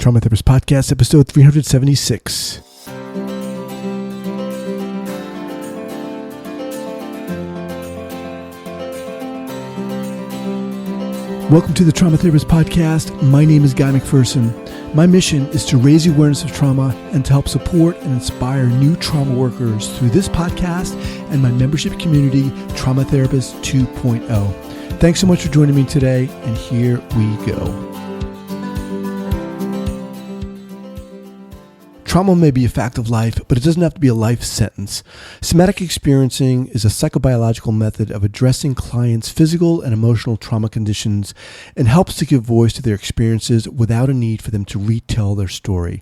Trauma Therapist Podcast, episode 376. Welcome to the Trauma Therapist Podcast. My name is Guy McPherson. My mission is to raise the awareness of trauma and to help support and inspire new trauma workers through this podcast and my membership community, Trauma Therapist 2.0. Thanks so much for joining me today, and here we go. Trauma may be a fact of life, but it doesn't have to be a life sentence. Somatic experiencing is a psychobiological method of addressing clients' physical and emotional trauma conditions and helps to give voice to their experiences without a need for them to retell their story.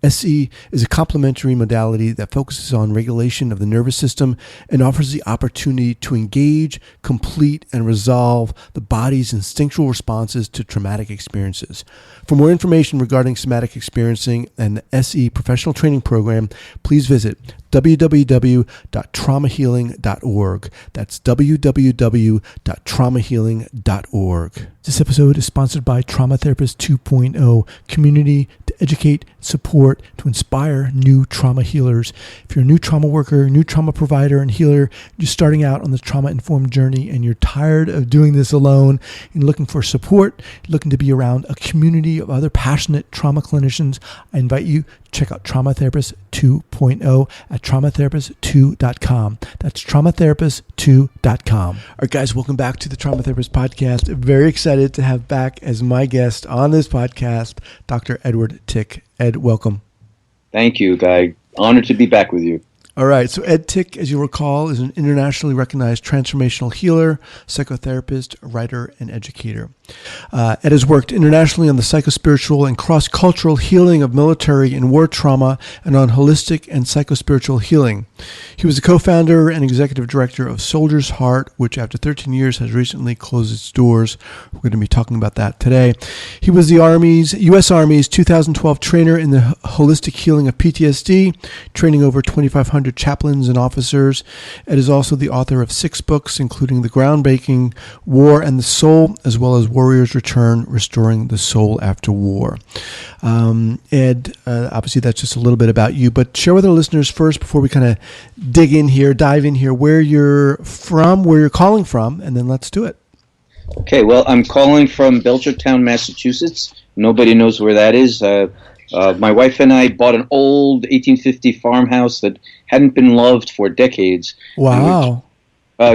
SE is a complementary modality that focuses on regulation of the nervous system and offers the opportunity to engage, complete, and resolve the body's instinctual responses to traumatic experiences. For more information regarding somatic experiencing and the SE professional training program, please visit www.traumahealing.org. That's www.traumahealing.org. This episode is sponsored by Trauma Therapist 2.0, community to educate, support, to inspire new trauma healers. If you're a new trauma worker, new trauma provider and healer, you're starting out on this trauma-informed journey and you're tired of doing this alone, you're looking for support, you're looking to be around a community of other passionate trauma clinicians, I invite you to check out Trauma Therapist 2.0 at traumatherapist2.com. That's traumatherapist2.com. All right, guys, welcome back to the Trauma Therapist Podcast. Very excited to have back as my guest on this podcast, Dr. Edward Tick. Ed, welcome. Thank you, Guy. Honored to be back with you. All right. So Ed Tick, as you recall, is an internationally recognized transformational healer, psychotherapist, writer, and educator. Ed has worked internationally on the psychospiritual and cross-cultural healing of military and war trauma and on holistic and psychospiritual healing. He was the co-founder and executive director of Soldier's Heart, which after 13 years has recently closed its doors. We're going to be talking about that today. He was the U.S. Army's 2012 trainer in the holistic healing of PTSD, training over 2,500 chaplains and officers. Ed is also the author of 6 books, including the groundbreaking War and the Soul, as well as Warrior's Return, Restoring the Soul After War. Ed, obviously that's just a little bit about you, but share with our listeners first, before we kind of dive in here, where you're from, where you're calling from, and then let's do it. Okay, well, I'm calling from Belchertown, Massachusetts. Nobody knows where that is. My wife and I bought an old 1850 farmhouse that hadn't been loved for decades. Wow.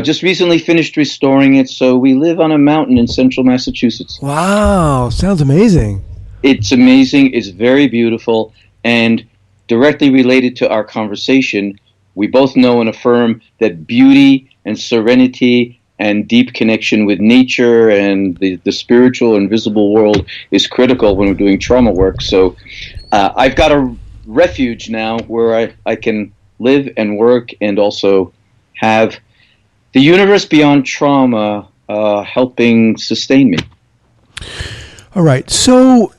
Just recently finished restoring it, so we live on a mountain in central Massachusetts. Wow, sounds amazing. It's amazing, it's very beautiful, and directly related to our conversation, we both know and affirm that beauty and serenity and deep connection with nature and the spiritual and visible world is critical when we're doing trauma work. So I've got a refuge now where I can live and work and also have the universe beyond trauma helping sustain me. All right. So,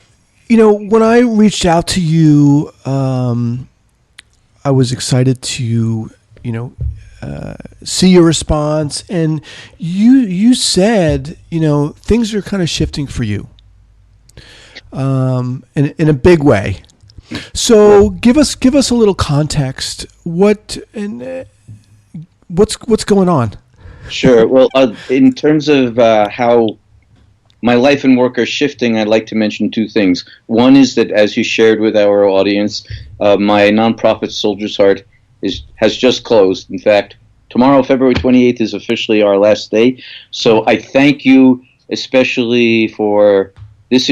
when I reached out to you, I was excited to, see your response. And you said, things are kind of shifting for you in a big way. So give us a little context. What's going on? Sure. Well, in terms of how my life and work are shifting, I'd like to mention 2 things. One is that, as you shared with our audience, my nonprofit Soldier's Heart has just closed. In fact, tomorrow, February 28th, is officially our last day. So I thank you especially for this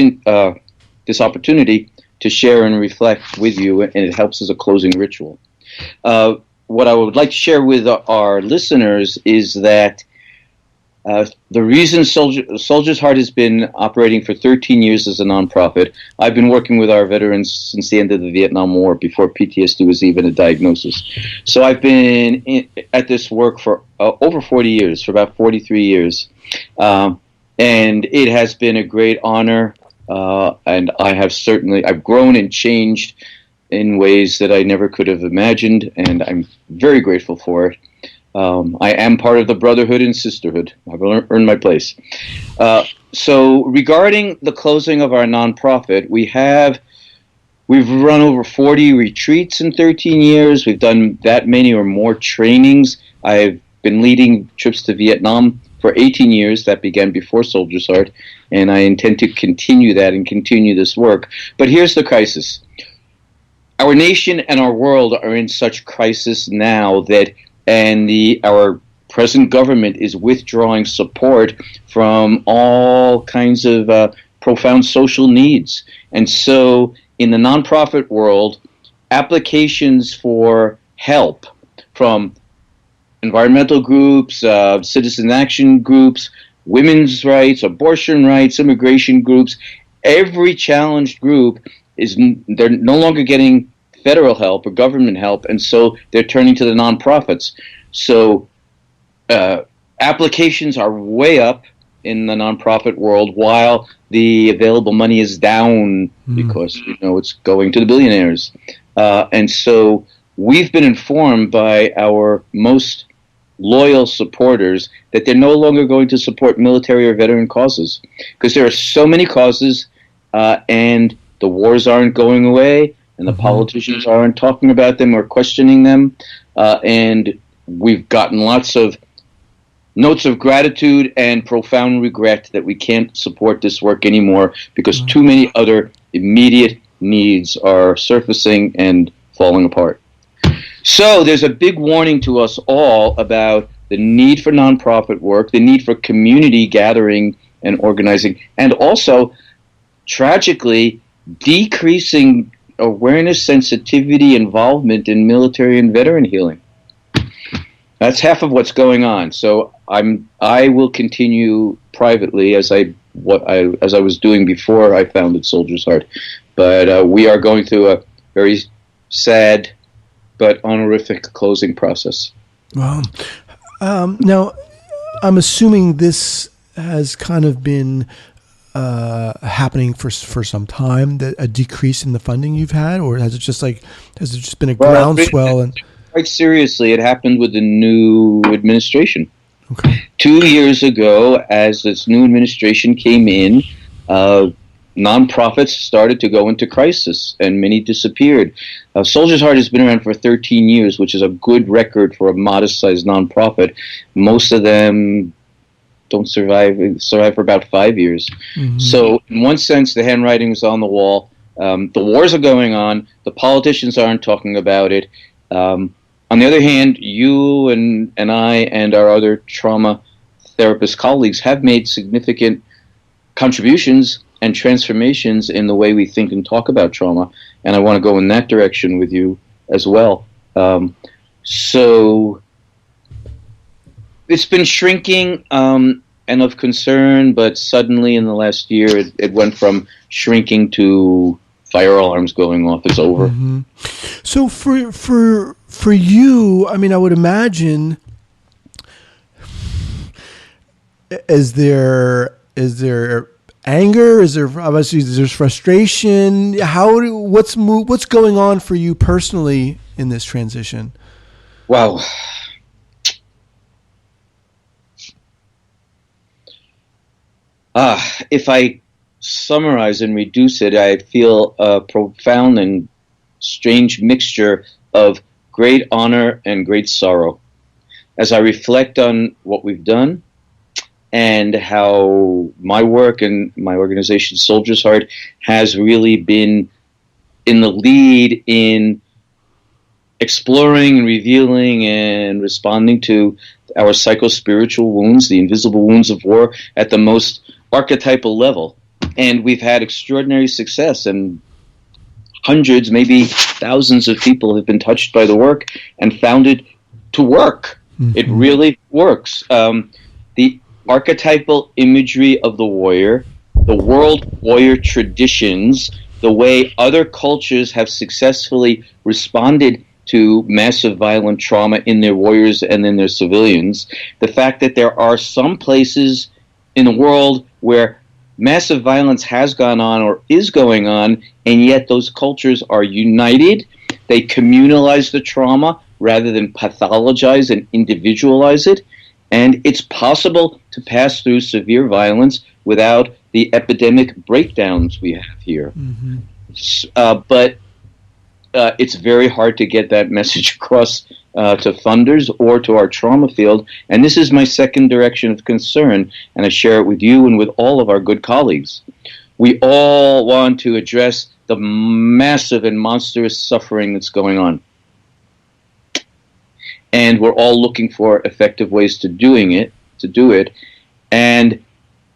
opportunity to share and reflect with you, and it helps as a closing ritual. What I would like to share with our listeners is that the reason Soldier's Heart has been operating for 13 years as a nonprofit, I've been working with our veterans since the end of the Vietnam War, before PTSD was even a diagnosis. So I've been at this work for over 40 years, for about 43 years. And it has been a great honor, and I've grown and changed in ways that I never could have imagined, and I'm very grateful for it. I am part of the brotherhood and sisterhood. I've earned my place. So regarding the closing of our nonprofit, we have We've run over 40 retreats in 13 years. We've done that many or more trainings. I've been leading trips to Vietnam for 18 years. That began before Soldier's Heart, and I intend to continue that and continue this work. But here's the crisis. Our nation and our world are in such crisis now that, our present government is withdrawing support from all kinds of profound social needs. And so in the nonprofit world, applications for help from environmental groups, citizen action groups, women's rights, abortion rights, immigration groups, every challenged group they're no longer getting federal help or government help, and so they're turning to the nonprofits. So applications are way up in the nonprofit world while the available money is down because it's going to the billionaires. And so we've been informed by our most loyal supporters that they're no longer going to support military or veteran causes because there are so many causes and the wars aren't going away and the politicians aren't talking about them or questioning them. And we've gotten lots of notes of gratitude and profound regret that we can't support this work anymore because too many other immediate needs are surfacing and falling apart. So there's a big warning to us all about the need for nonprofit work, the need for community gathering and organizing, and also, tragically, decreasing awareness, sensitivity, involvement in military and veteran healing. That's half of what's going on. So I will continue privately as I was doing before I founded Soldier's Heart. But we are going through a very sad but honorific closing process. Wow. Now, I'm assuming this has kind of been happening for some time, a decrease in the funding you've had, or has it just been a groundswell? And quite seriously, it happened with the new administration. Okay. 2 years ago, as this new administration came in, nonprofits started to go into crisis, and many disappeared. Soldier's Heart has been around for 13 years, which is a good record for a modest-sized nonprofit. Most of them don't survive for about 5 years. Mm-hmm. So, in one sense, the handwriting was on the wall. The wars are going on. The politicians aren't talking about it. On the other hand, you and I and our other trauma therapist colleagues have made significant contributions and transformations in the way we think and talk about trauma, and I want to go in that direction with you as well. So it's been shrinking and of concern, but suddenly in the last year it went from shrinking to fire alarms going off. It's over. Mm-hmm. So for you, I mean, I would imagine, is there anger? Is there obviously there's frustration? What's going on for you personally in this transition? Wow. If I summarize and reduce it, I feel a profound and strange mixture of great honor and great sorrow as I reflect on what we've done and how my work and my organization, Soldier's Heart, has really been in the lead in exploring and revealing and responding to our psychospiritual wounds, the invisible wounds of war, at the most archetypal level. And we've had extraordinary success, and hundreds, maybe thousands of people have been touched by the work and found it to work. Mm-hmm. It really works. The archetypal imagery of the warrior, the world warrior traditions, the way other cultures have successfully responded to massive violent trauma in their warriors and in their civilians, the fact that there are some places in the world where massive violence has gone on or is going on, and yet those cultures are united. They communalize the trauma rather than pathologize and individualize it. And it's possible to pass through severe violence without the epidemic breakdowns we have here. Mm-hmm. But it's very hard to get that message across to funders or to our trauma field. And this is my second direction of concern, and I share it with you and with all of our good colleagues. We all want to address the massive and monstrous suffering that's going on. And we're all looking for effective ways to do it. And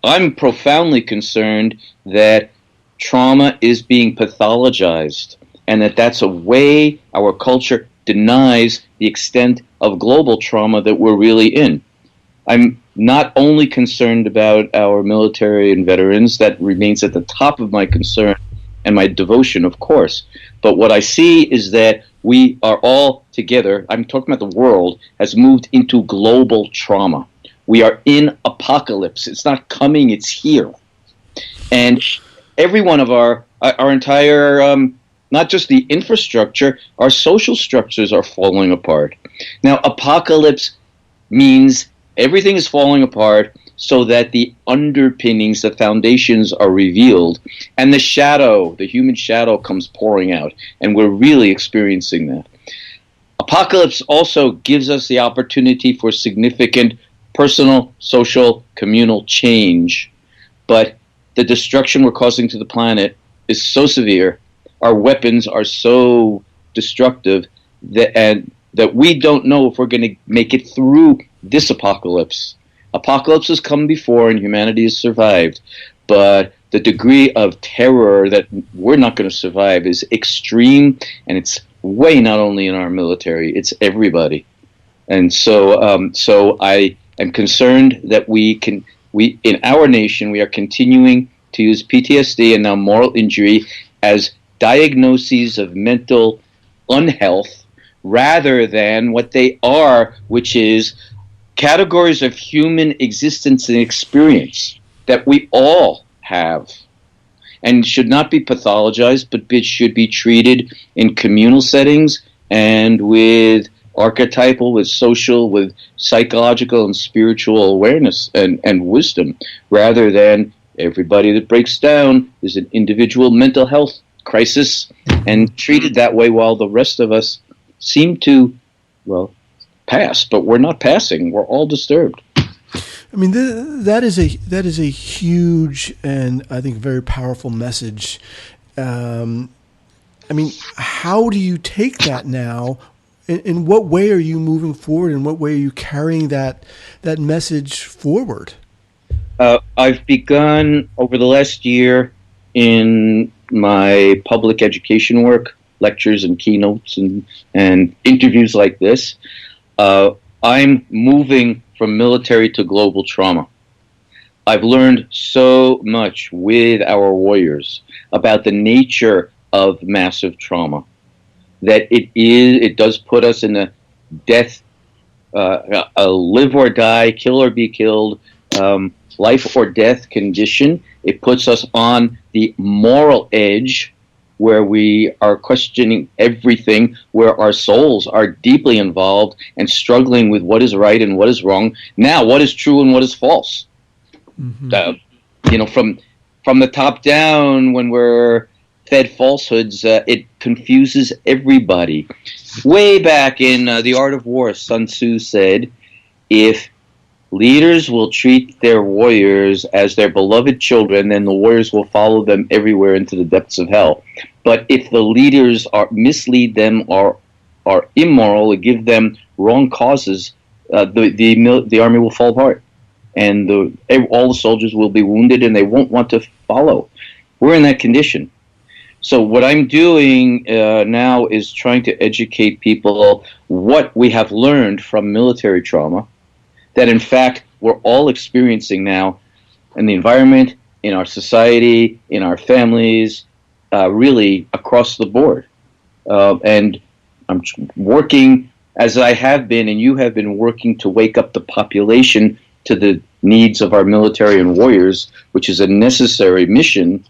I'm profoundly concerned that trauma is being pathologized, and that's a way our culture denies the extent of global trauma that we're really in. I'm not only concerned about our military and veterans, that remains at the top of my concern and my devotion, of course. But what I see is that we are all together, I'm talking about the world, has moved into global trauma. We are in apocalypse. It's not coming, it's here. And every one of our entire, not just the infrastructure, our social structures are falling apart. Now, apocalypse means everything is falling apart so that the underpinnings, the foundations are revealed, and the shadow, the human shadow, comes pouring out, and we're really experiencing that. Apocalypse also gives us the opportunity for significant personal, social, communal change, but the destruction we're causing to the planet is so severe, our weapons are so destructive, that we don't know if we're going to make it through this apocalypse. Apocalypse has come before and humanity has survived, but the degree of terror that we're not going to survive is extreme, and it's way not only in our military, it's everybody. And so I am concerned that we in our nation, we are continuing to use PTSD and now moral injury as diagnoses of mental unhealth rather than what they are, which is categories of human existence and experience that we all have and should not be pathologized, but should be treated in communal settings and with archetypal, with social, with psychological and spiritual awareness and wisdom, rather than everybody that breaks down is an individual mental health crisis and treated that way while the rest of us seem to, well, pass, but we're not passing. We're all disturbed. I mean, that is a huge and I think very powerful message. I mean, how do you take that now? In what way are you moving forward? In what way are you carrying that message forward? I've begun over the last year in my public education work, lectures and keynotes and interviews like this. I'm moving from military to global trauma. I've learned so much with our warriors about the nature of massive trauma, that it does put us in a death, a live or die, kill or be killed, life or death condition. It puts us on the moral edge where we are questioning everything, where our souls are deeply involved and struggling with what is right and what is wrong. Now, what is true and what is false? Mm-hmm. From the top down, when we're fed falsehoods, it confuses everybody. Way back in The Art of War, Sun Tzu said, if leaders will treat their warriors as their beloved children, then the warriors will follow them everywhere into the depths of hell. But if the leaders mislead them or are immoral or give them wrong causes, the army will fall apart, and all the soldiers will be wounded, and they won't want to follow. We're in that condition. So what I'm doing now is trying to educate people what we have learned from military trauma, that in fact we're all experiencing now in the environment, in our society, in our families, really across the board. And I'm working, as I have been and you have been working, to wake up the population to the needs of our military and warriors, which is a necessary mission.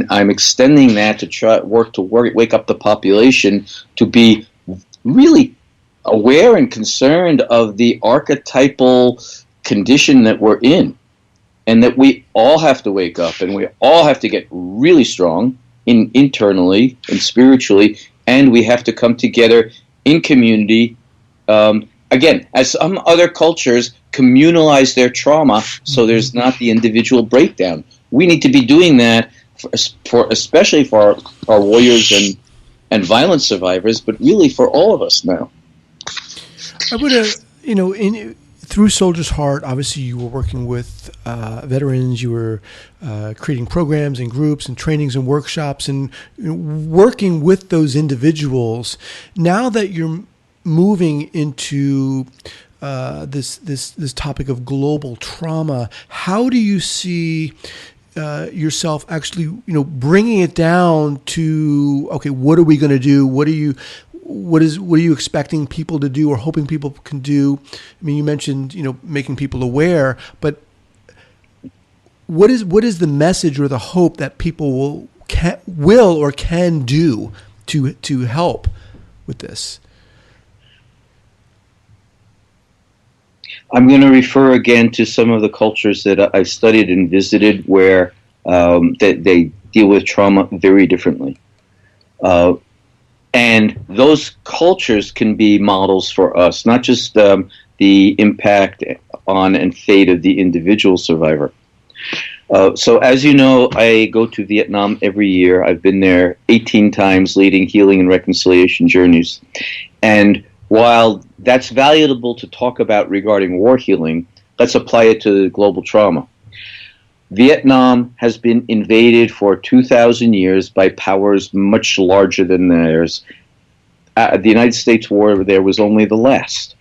I'm extending that to wake up the population to be really aware and concerned of the archetypal condition that we're in, and that we all have to wake up and we all have to get really strong, internally and spiritually, and we have to come together in community. Again, as some other cultures communalize their trauma, so there's not the individual breakdown. We need to be doing that for especially for our warriors and violence survivors, but really for all of us now. I would through Soldier's Heart, obviously you were working with veterans, you were creating programs and groups and trainings and workshops and working with those individuals. Now that you're moving into this topic of global trauma, how do you see yourself actually, bringing it down to, okay, what are we going to do? What are you expecting people to do or hoping people can do? I mean, you mentioned, making people aware, but what is the message or the hope that people will or can do to help with this? I'm going to refer again to some of the cultures that I've studied and visited where that they deal with trauma very differently. And those cultures can be models for us, not just the impact on and fate of the individual survivor. So as you know, I go to Vietnam every year. I've been there 18 times leading healing and reconciliation journeys. And while that's valuable to talk about regarding war healing, let's apply it to global trauma. Vietnam has been invaded for 2,000 years by powers much larger than theirs. The United States war there was only the last.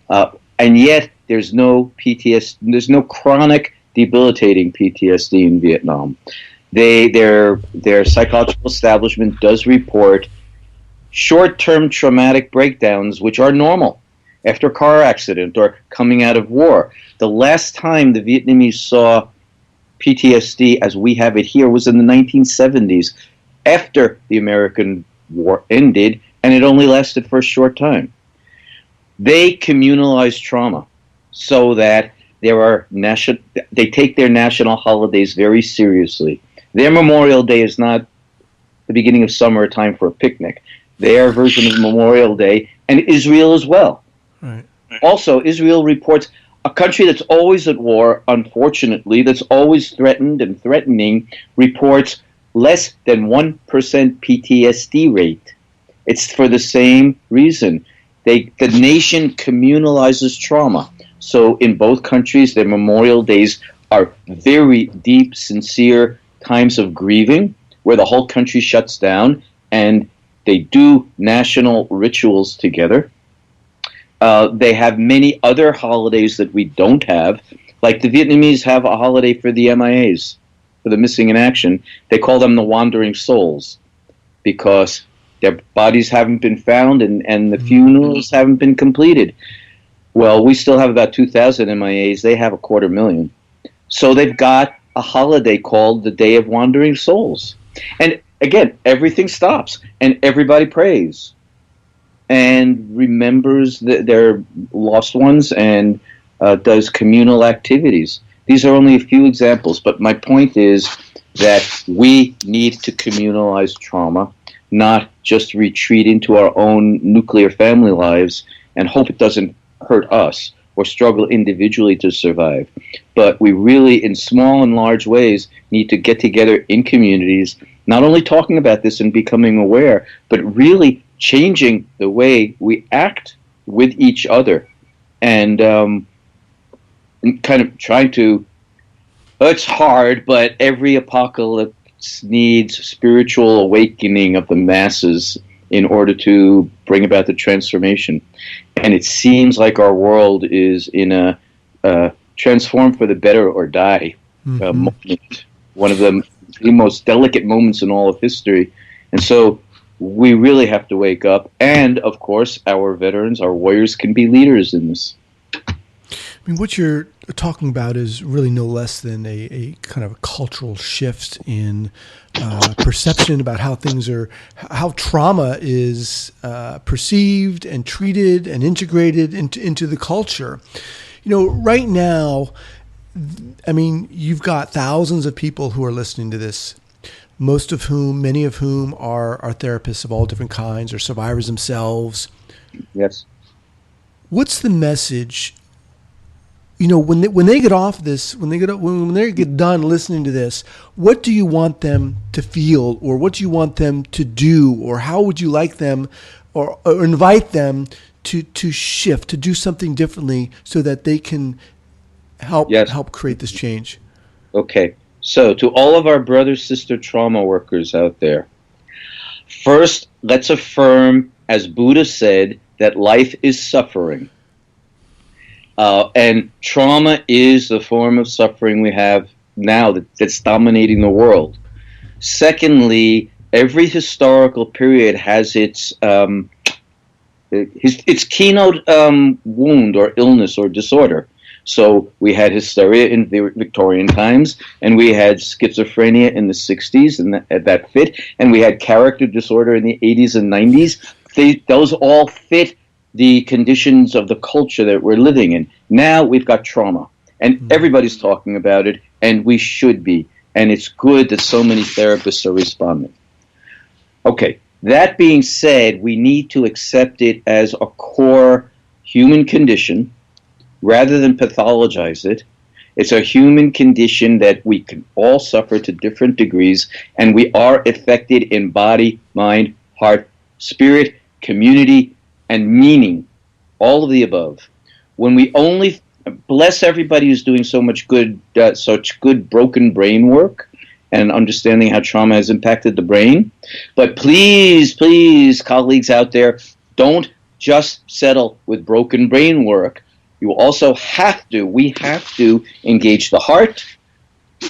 And yet there's no PTSD, there's no chronic debilitating PTSD in Vietnam. Their psychological establishment does report short-term traumatic breakdowns, which are normal after a car accident or coming out of war. The last time the Vietnamese saw PTSD as we have it here was in the 1970s, after the American war ended, and it only lasted for a short time. They communalize trauma so that they take their national holidays very seriously. Their Memorial Day is not the beginning of summer, a time for a picnic. Their version of Memorial Day, and Israel as well. Right. Also, Israel reports a country that's always at war, unfortunately, that's always threatened and threatening, reports less than 1% PTSD rate. It's for the same reason. The nation communalizes trauma. So in both countries, their Memorial Days are very deep, sincere times of grieving, where the whole country shuts down and they do national rituals together. They have many other holidays that we don't have. Like the Vietnamese have a holiday for the MIAs, for the missing in action. They call them the wandering souls because their bodies haven't been found and the funerals haven't been completed. Well, we still have about 2,000 MIAs. They have 250,000. So they've got a holiday called the Day of Wandering Souls. And again, everything stops and everybody prays and remembers their lost ones and does communal activities. These are only a few examples, but my point is that we need to communalize trauma, not just retreat into our own nuclear family lives and hope it doesn't hurt us or struggle individually to survive. But we really, in small and large ways, need to get together in communities, not only talking about this and becoming aware, but really changing the way we act with each other and kind of trying to, it's hard, but every apocalypse needs spiritual awakening of the masses in order to bring about the transformation. And it seems like our world is in a transform for the better or die moment, one of the most delicate moments in all of history. And so we really have to wake up. And, of course, our veterans, our warriors can be leaders in this. I mean, what you're talking about is really no less than a kind of a cultural shift in perception about how things are, how trauma is perceived and treated and integrated into the culture. Right now, I mean, you've got thousands of people who are listening to this. many of whom are therapists of all different kinds or survivors themselves. Yes. What's the message? When they get off this, when they get done listening to this, what do you want them to feel, or what do you want them to do, or how would you like them, or invite them to shift, to do something differently, so that they can help create this change? Okay. So, to all of our brother, sister trauma workers out there, first, let's affirm, as Buddha said, that life is suffering. And trauma is the form of suffering we have now that's dominating the world. Secondly, every historical period has its keynote wound or illness or disorder. So we had hysteria in the Victorian times, and we had schizophrenia in the 60s, and that fit, and we had character disorder in the 80s and 90s. Those all fit the conditions of the culture that we're living in. Now we've got trauma, and everybody's talking about it, and we should be. And it's good that so many therapists are responding. Okay, that being said, we need to accept it as a core human condition rather than pathologize it. It's a human condition that we can all suffer to different degrees, and we are affected in body, mind, heart, spirit, community, and meaning, all of the above. When we only bless everybody who's doing such good broken brain work and understanding how trauma has impacted the brain. But please, colleagues out there, don't just settle with broken brain work. You also we have to engage the heart,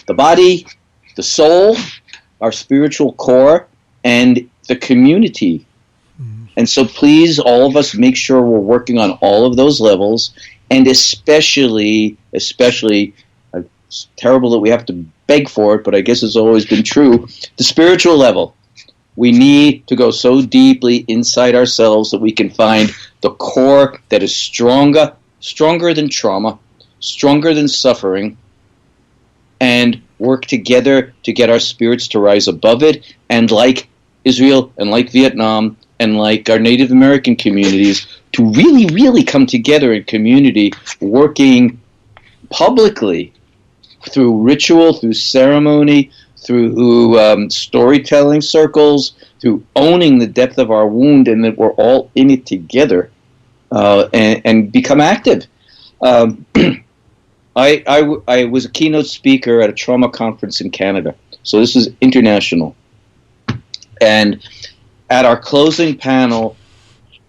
the body, the soul, our spiritual core, and the community. And so please, all of us, make sure we're working on all of those levels, and especially, it's terrible that we have to beg for it, but I guess it's always been true, the spiritual level. We need to go so deeply inside ourselves that we can find the core that is stronger than trauma, stronger than suffering, and work together to get our spirits to rise above it, and like Israel and like Vietnam, and like our Native American communities, to really, really come together in community, working publicly through ritual, through ceremony, through storytelling circles, through owning the depth of our wound, and that we're all in it together, and become active. I was a keynote speaker at a trauma conference in Canada, so this is international. And at our closing panel,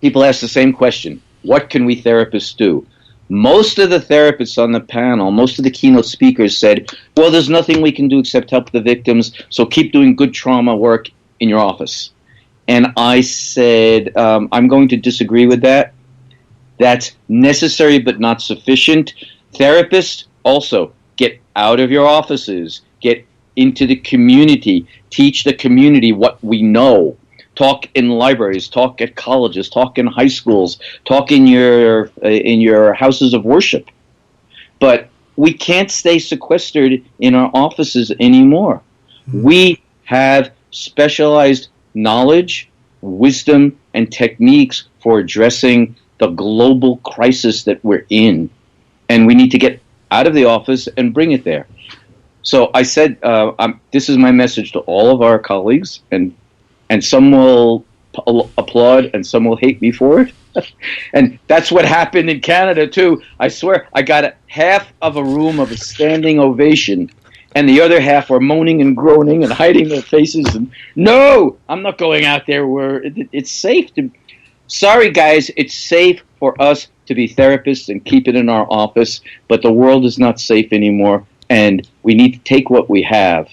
people asked the same question: what can we therapists do? Most of the therapists on the panel, most of the keynote speakers said, well, there's nothing we can do except help the victims, so keep doing good trauma work in your office. And I said, I'm going to disagree with that. That's necessary but not sufficient. Therapists, also, get out of your offices, get into the community, teach the community what we know. Talk in libraries, talk at colleges, talk in high schools, talk in your houses of worship. But we can't stay sequestered in our offices anymore. We have specialized knowledge, wisdom, and techniques for addressing the global crisis that we're in. And we need to get out of the office and bring it there. So I said, this is my message to all of our colleagues, and some will applaud and some will hate me for it. And that's what happened in Canada too. I swear, I got half of a room of a standing ovation, and the other half were moaning and groaning and hiding their faces. And no, I'm not going out there where it's safe to. Sorry, guys, it's safe for us to be therapists and keep it in our office, but the world is not safe anymore, and we need to take what we have.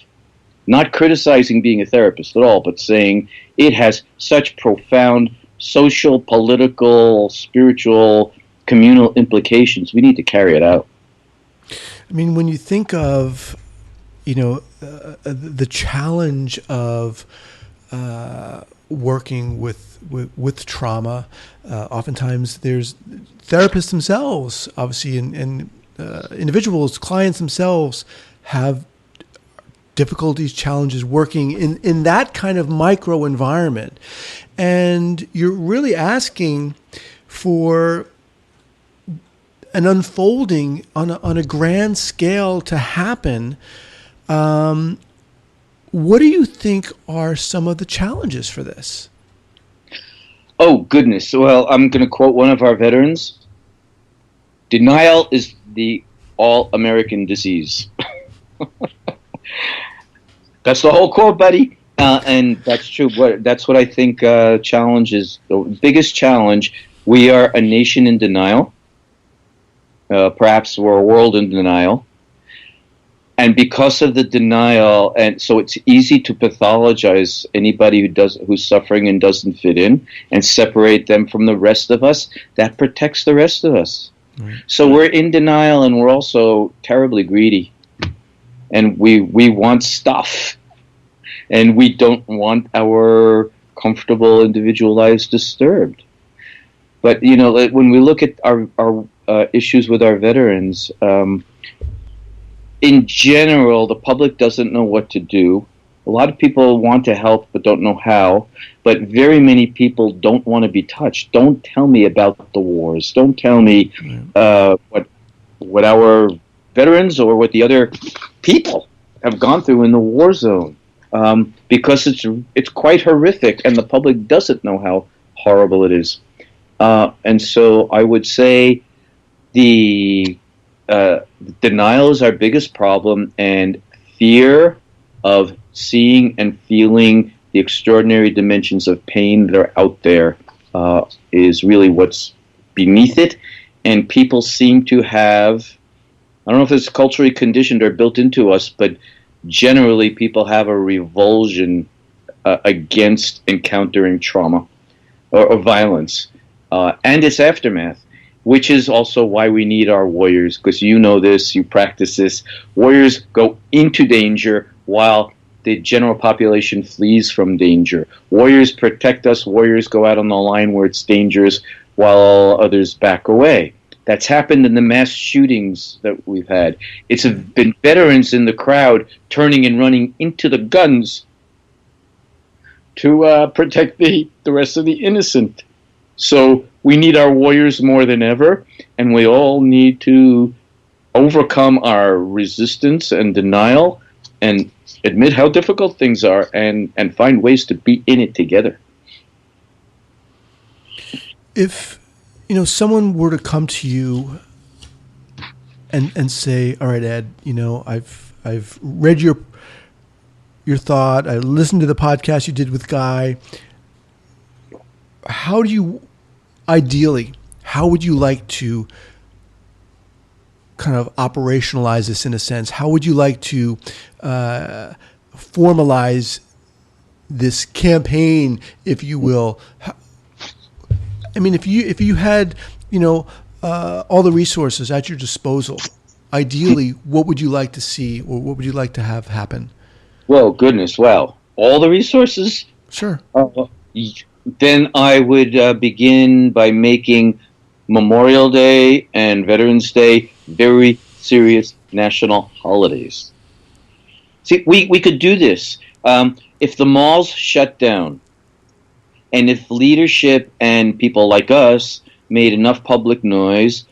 Not criticizing being a therapist at all, but saying it has such profound social, political, spiritual, communal implications. We need to carry it out. I mean, when you think of, the challenge of working with trauma, oftentimes there's therapists themselves, obviously, and individuals, clients themselves have difficulties, challenges working in that kind of micro environment. And you're really asking for an unfolding on a grand scale to happen. What do you think are some of the challenges for this? Oh, goodness. Well, I'm going to quote one of our veterans. Denial is the all-American disease. That's the whole quote, buddy. And that's true. That's what I think challenge is. The biggest challenge. We are a nation in denial. Perhaps we're a world in denial. And because of the denial, and so it's easy to pathologize anybody who's suffering and doesn't fit in and separate them from the rest of us. That protects the rest of us. Right. So we're in denial, and we're also terribly greedy. And we want stuff. And we don't want our comfortable individual lives disturbed. But, you know, when we look at our issues with our veterans, in general, the public doesn't know what to do. A lot of people want to help but don't know how. But very many people don't want to be touched. Don't tell me about the wars. Don't tell me what our veterans or what the other people have gone through in the war zone. Because it's quite horrific, and the public doesn't know how horrible it is. And so I would say the denial is our biggest problem, and fear of seeing and feeling the extraordinary dimensions of pain that are out there is really what's beneath it. And people seem to have, I don't know if it's culturally conditioned or built into us, but generally people have a revulsion against encountering trauma or violence and its aftermath. Which is also why we need our warriors, because you know this, you practice this. Warriors go into danger while the general population flees from danger. Warriors protect us. Warriors go out on the line where it's dangerous while others back away. That's happened in the mass shootings that we've had. It's been veterans in the crowd turning and running into the guns to protect the rest of the innocent. So we need our warriors more than ever, and we all need to overcome our resistance and denial and admit how difficult things are and find ways to be in it together. If someone were to come to you and say, all right, Ed, I've read your thought, I listened to the podcast you did with Guy. How would you like to kind of operationalize this in a sense? How would you like to formalize this campaign, if you will? I mean, if you had, all the resources at your disposal, ideally, what would you like to see, or what would you like to have happen? Well, goodness, wow. All the resources? Sure. Then I would begin by making Memorial Day and Veterans Day very serious national holidays. See, we could do this. If the malls shut down, and if leadership and people like us made enough public noise,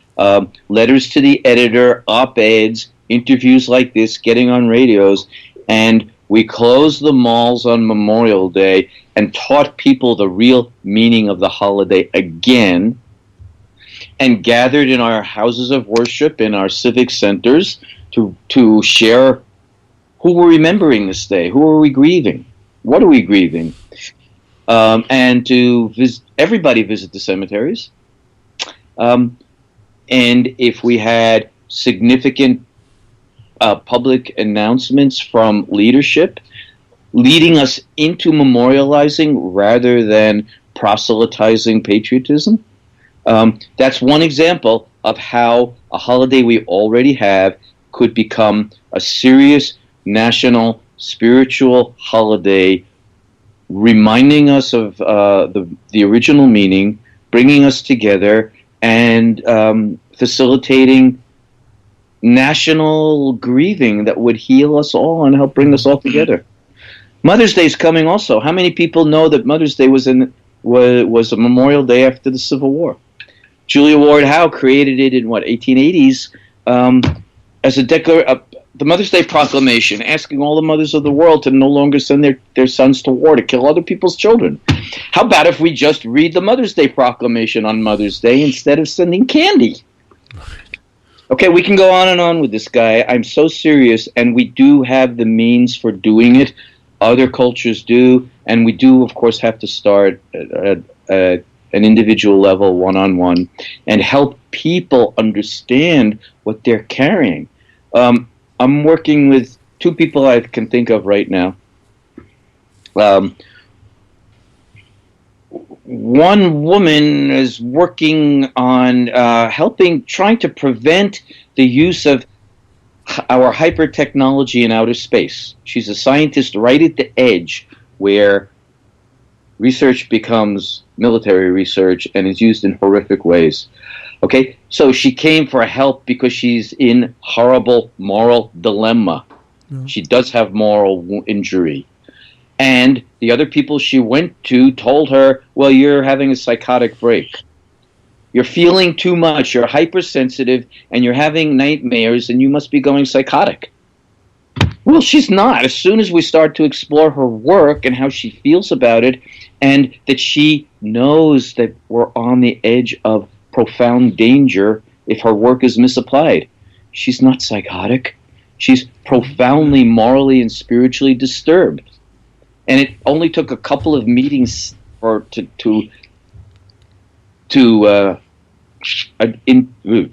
letters to the editor, op-eds, interviews like this, getting on radios, and we closed the malls on Memorial Day and taught people the real meaning of the holiday again, and gathered in our houses of worship, in our civic centers, to share who we're remembering this day, who are we grieving, what are we grieving, and to everybody visit the cemeteries. And if we had significant public announcements from leadership leading us into memorializing rather than proselytizing patriotism. That's one example of how a holiday we already have could become a serious national spiritual holiday, reminding us of the original meaning, bringing us together, and facilitating national grieving that would heal us all and help bring us all together. Mother's Day is coming also. How many people know that Mother's Day was a Memorial Day after the Civil War? Julia Ward Howe created it in 1880s as the Mother's Day Proclamation, asking all the mothers of the world to no longer send their sons to war to kill other people's children. How about if we just read the Mother's Day Proclamation on Mother's Day instead of sending candy? Okay, we can go on and on with this guy. I'm so serious, and we do have the means for doing it. Other cultures do, and we do, of course, have to start at an individual level, one-on-one, and help people understand what they're carrying. I'm working with two people I can think of right now. One woman is working on trying to prevent the use of our hyper technology in outer space. She's a scientist right at the edge where research becomes military research and is used in horrific ways. Okay, so she came for help because she's in horrible moral dilemma. Mm-hmm. She does have moral injury. And the other people she went to told her, well, you're having a psychotic break. You're feeling too much, you're hypersensitive, and you're having nightmares, and you must be going psychotic. Well, she's not. As soon as we start to explore her work and how she feels about it, and that she knows that we're on the edge of profound danger if her work is misapplied. She's not psychotic. She's profoundly morally and spiritually disturbed. And it only took a couple of meetings to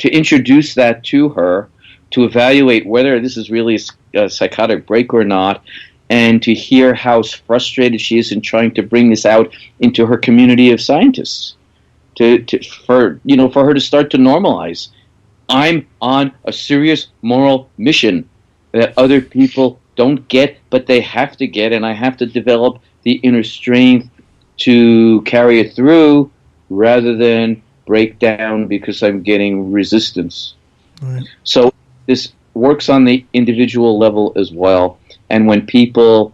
introduce that to her, to evaluate whether this is really a psychotic break or not, and to hear how frustrated she is in trying to bring this out into her community of scientists, for her to start to normalize. I'm on a serious moral mission that other people don't get, but they have to get, and I have to develop the inner strength to carry it through rather than break down because I'm getting resistance. Right. So this works on the individual level as well, and when people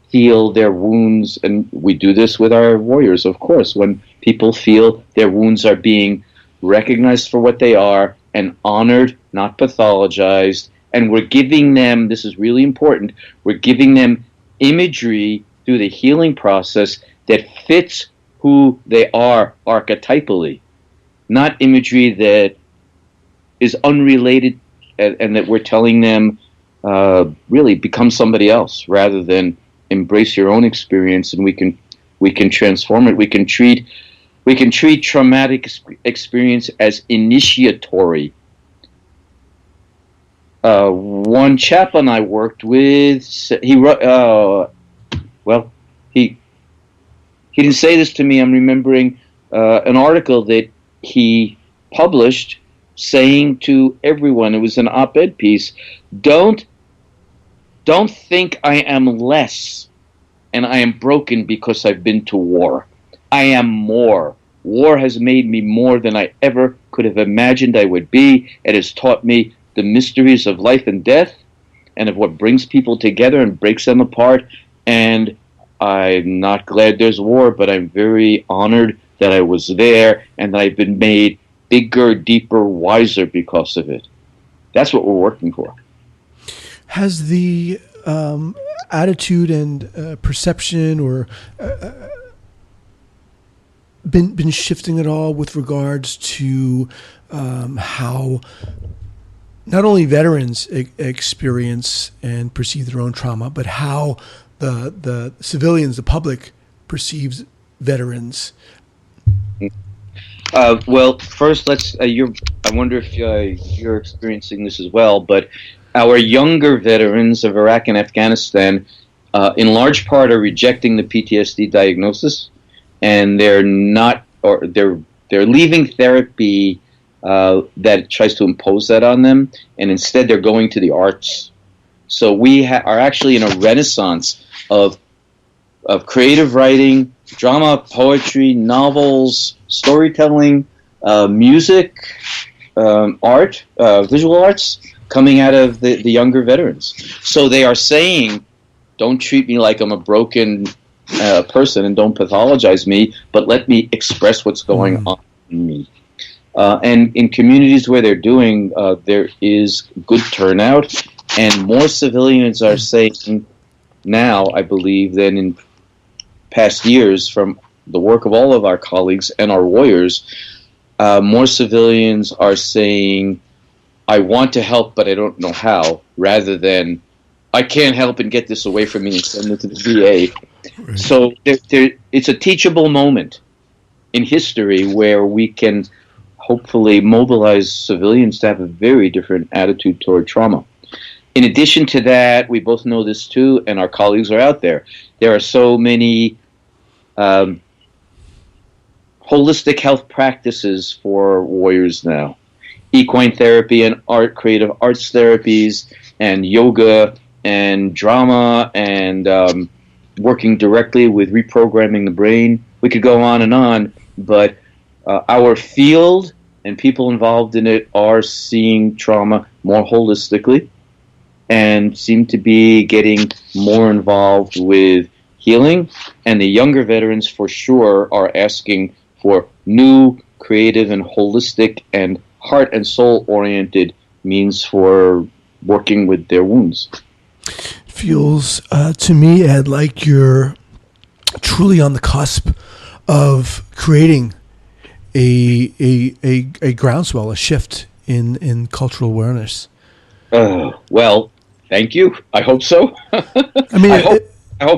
feel their wounds, and we do this with our warriors, of course, when people feel their wounds are being recognized for what they are and honored, not pathologized, and we're giving them, this is really important, we're giving them imagery through the healing process that fits who they are archetypally, not imagery that is unrelated and that we're telling them really become somebody else rather than embrace your own experience, and we can transform it. We can treat traumatic experience as initiatory. One chaplain I worked with, he wrote, he didn't say this to me. I'm remembering an article that he published saying to everyone, it was an op-ed piece, don't think I am less and I am broken because I've been to war. I am more. War has made me more than I ever could have imagined I would be. It has taught me the mysteries of life and death and of what brings people together and breaks them apart. And I'm not glad there's war, but I'm very honored that I was there and that I've been made bigger, deeper, wiser because of it. That's what we're working for. Has the attitude and perception or been shifting at all with regards to how not only veterans experience and perceive their own trauma, but how the civilians, the public, perceives veterans? Well, first, I wonder if you're experiencing this as well, but our younger veterans of Iraq and Afghanistan, in large part, are rejecting the PTSD diagnosis, and they're leaving therapy that tries to impose that on them, and instead they're going to the arts. So we are actually in a renaissance of creative writing, drama, poetry, novels, storytelling, music, art, visual arts, coming out of the younger veterans. So they are saying, don't treat me like I'm a broken person and don't pathologize me, but let me express what's going on in me. And in communities where they're doing, there is good turnout, and more civilians are saying now, I believe, than in past years from the work of all of our colleagues and our warriors, more civilians are saying, I want to help, but I don't know how, rather than, I can't help and get this away from me and send it to the VA. Right. So it's a teachable moment in history where we can hopefully mobilize civilians to have a very different attitude toward trauma. In addition to that, we both know this too, and our colleagues are out there. There are so many holistic health practices for warriors now. Equine therapy and creative arts therapies and yoga and drama and working directly with reprogramming the brain. We could go on, but our field and people involved in it are seeing trauma more holistically and seem to be getting more involved with healing. And the younger veterans for sure are asking for new, creative, and holistic and heart and soul oriented means for working with their wounds. Feels to me, Ed, like you're truly on the cusp of creating a groundswell, a shift in cultural awareness. Well, thank you. I hope so. I mean, I hope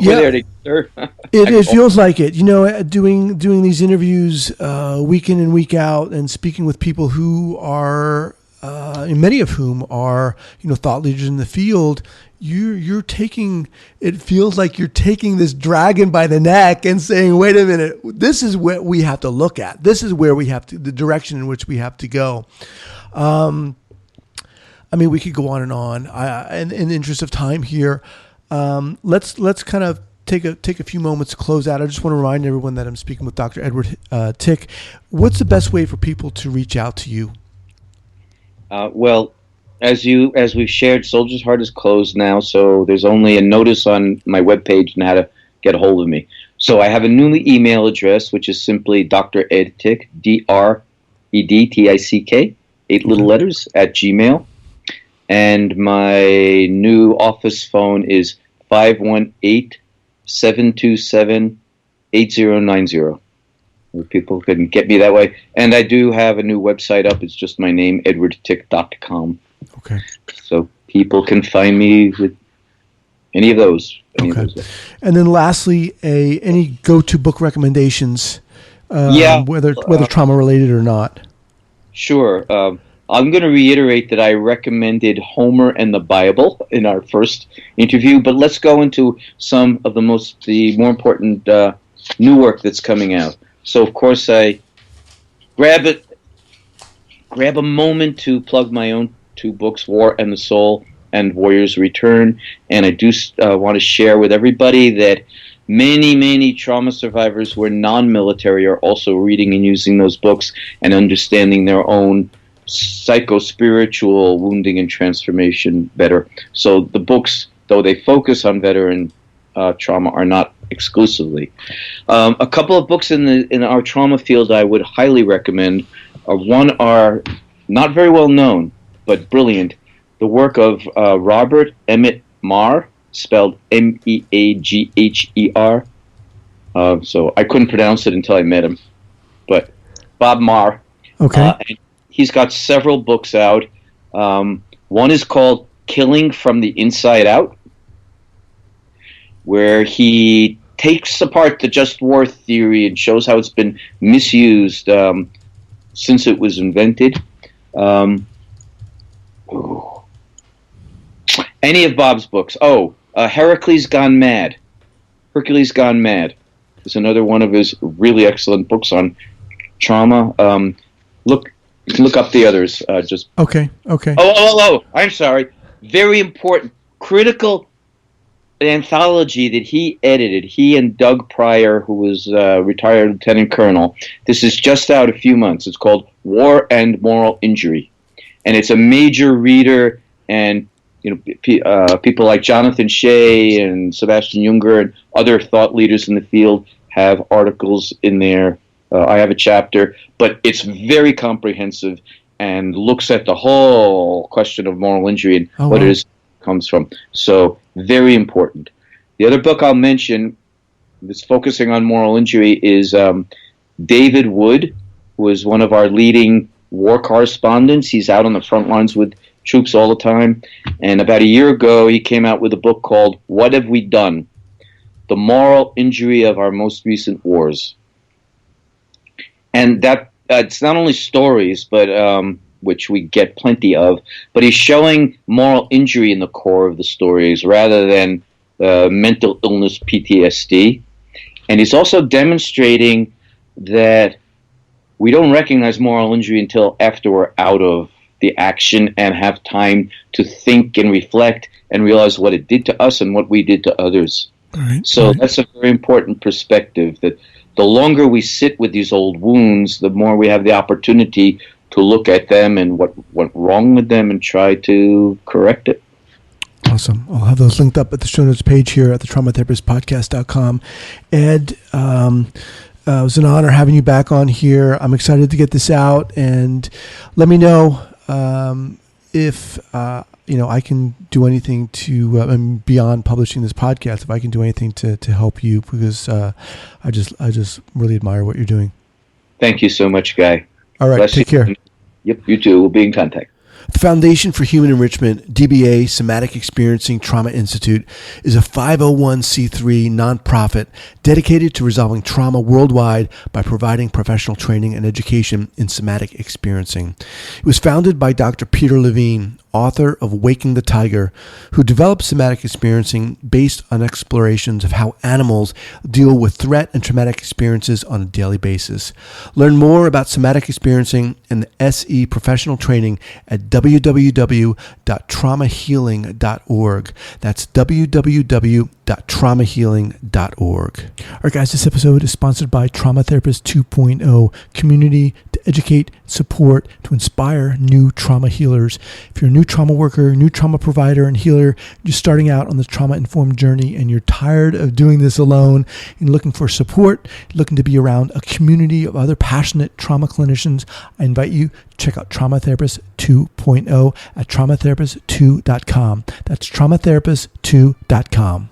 we're there together. It feels like it. You know, doing these interviews week in and week out, and speaking with people who are, many of whom are, thought leaders in the field. You're taking. It feels like you're taking this dragon by the neck and saying, "Wait a minute. This is what we have to look at. This is where we have to. The direction in which we have to go." I mean, we could go on and on. In the interest of time here, let's kind of take a few moments to close out. I just want to remind everyone that I'm speaking with Dr. Edward Tick. What's the best way for people to reach out to you? Well, as we've shared, Soldier's Heart is closed now, so there's only a notice on my webpage on how to get a hold of me. So I have a new email address, which is simply Dr. Ed Tick, DREDTICK, 8 little letters, at Gmail. And my new office phone is 518-727-8090. People can get me that way. And I do have a new website up. It's just my name, edwardtick.com. Okay. So people can find me with any of those. Okay. And then lastly, any go-to book recommendations, whether trauma related or not. Sure. I'm going to reiterate that I recommended Homer and the Bible in our first interview, but let's go into some of the more important new work that's coming out. So, of course, I grab a moment to plug my own 2 books, War and the Soul and Warrior's Return, and I do want to share with everybody that many, many trauma survivors who are non-military are also reading and using those books and understanding their own psychospiritual wounding and transformation better. So the books, though they focus on veteran trauma, are not exclusively. A couple of books in our trauma field I would highly recommend. One are not very well known, but brilliant. The work of Robert Emmett Marr, spelled Meagher. So I couldn't pronounce it until I met him. But Bob Marr. Okay. And he's got several books out. One is called Killing from the Inside Out, where he takes apart the just war theory and shows how it's been misused since it was invented. Any of Bob's books. Hercules Gone Mad. Hercules Gone Mad is another one of his really excellent books on trauma. You can look up the others. Okay. Oh! I'm sorry. Very important, critical anthology that he edited. He and Doug Pryor, who was retired lieutenant colonel. This is just out a few months. It's called War and Moral Injury, and it's a major reader And people like Jonathan Shea and Sebastian Junger and other thought leaders in the field have articles in there. I have a chapter, but it's very comprehensive and looks at the whole question of moral injury and what it is comes from. So very important. The other book I'll mention that's focusing on moral injury is David Wood, who is one of our leading war correspondents. He's out on the front lines with troops all the time. And about a year ago, he came out with a book called What Have We Done? The Moral Injury of Our Most Recent Wars. And that it's not only stories, but which we get plenty of, but he's showing moral injury in the core of the stories rather than mental illness, PTSD. And he's also demonstrating that we don't recognize moral injury until after we're out of the action and have time to think and reflect and realize what it did to us and what we did to others. So that's a very important perspective, that the longer we sit with these old wounds, the more we have the opportunity to look at them and what went wrong with them and try to correct it. Awesome. I'll have those linked up at the show notes page here at the traumatherapistpodcast.com. Ed, it was an honor having you back on here. I'm excited to get this out, and let me know if I can do anything to beyond publishing this podcast. If I can do anything to help you, because I just really admire what you're doing. Thank you so much, Guy. All right, take care. Yep, you too. We'll be in contact. The Foundation for Human Enrichment, DBA Somatic Experiencing Trauma Institute, is a 501c3 nonprofit dedicated to resolving trauma worldwide by providing professional training and education in somatic experiencing. It was founded by Dr. Peter Levine, author of Waking the Tiger, who developed somatic experiencing based on explorations of how animals deal with threat and traumatic experiences on a daily basis. Learn more about somatic experiencing and the SE professional training at www.traumahealing.org. That's www.traumahealing.org. All right, guys, this episode is sponsored by Trauma Therapist 2.0, community to educate, support, to inspire new trauma healers. If you're a new trauma worker, new trauma provider and healer, you're starting out on this trauma-informed journey and you're tired of doing this alone and looking for support, looking to be around a community of other passionate trauma clinicians, I invite you to check out Trauma Therapist 2.0 at traumatherapist2.com. That's traumatherapist2.com.